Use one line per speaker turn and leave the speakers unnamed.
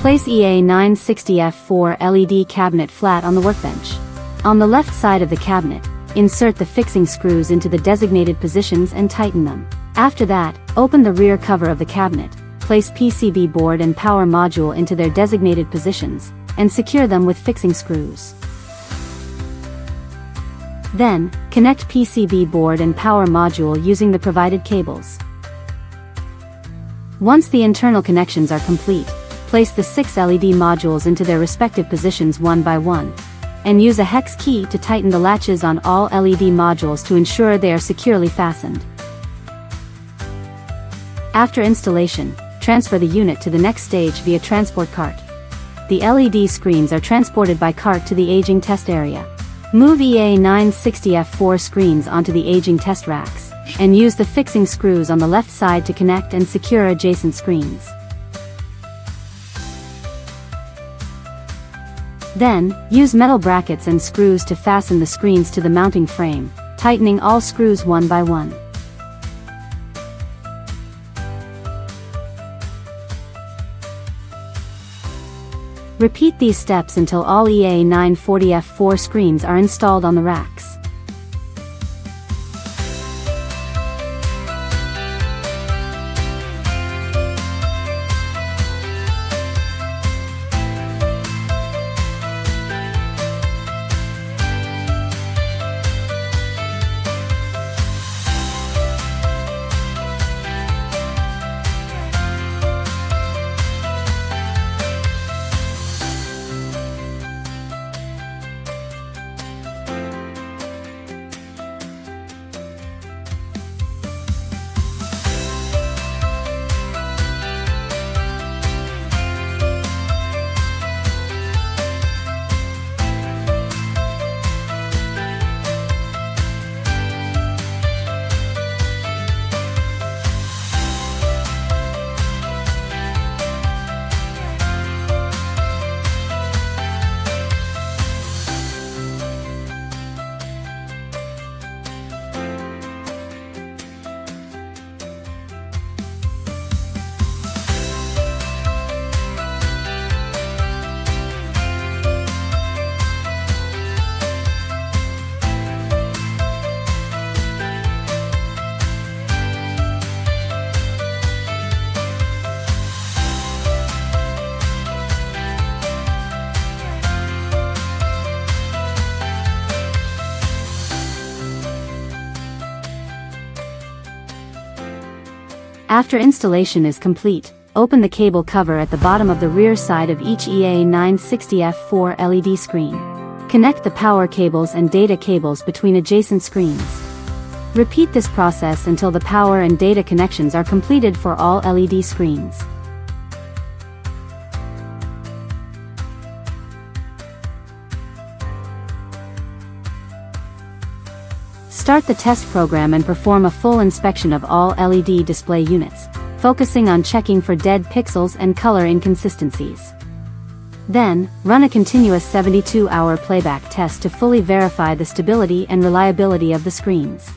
Place EA960F4 LED cabinet flat on the workbench. On the left side of the cabinet, insert the fixing screws into the designated positions and tighten them. After that, open the rear cover of the cabinet, place PCB board and power module into their designated positions, and secure them with fixing screws. Then, connect PCB board and power module using the provided cables. Once the internal connections are complete, place the 6 LED modules into their respective positions one by one, and use a hex key to tighten the latches on all LED modules to ensure they are securely fastened. After installation, transfer the unit to the next stage via transport cart. The LED screens are transported by cart to the aging test area. Move EA960F4 screens onto the aging test racks, and use the fixing screws on the left side to connect and secure adjacent screens. Then, use metal brackets and screws to fasten the screens to the mounting frame, tightening all screws one by one. Repeat these steps until all EA940F4 screens are installed on the racks. After installation is complete, open the cable cover at the bottom of the rear side of each EA960F4 LED screen. Connect the power cables and data cables between adjacent screens. Repeat this process until the power and data connections are completed for all LED screens. Start the test program and perform a full inspection of all LED display units, focusing on checking for dead pixels and color inconsistencies. Then, run a continuous 72-hour playback test to fully verify the stability and reliability of the screens.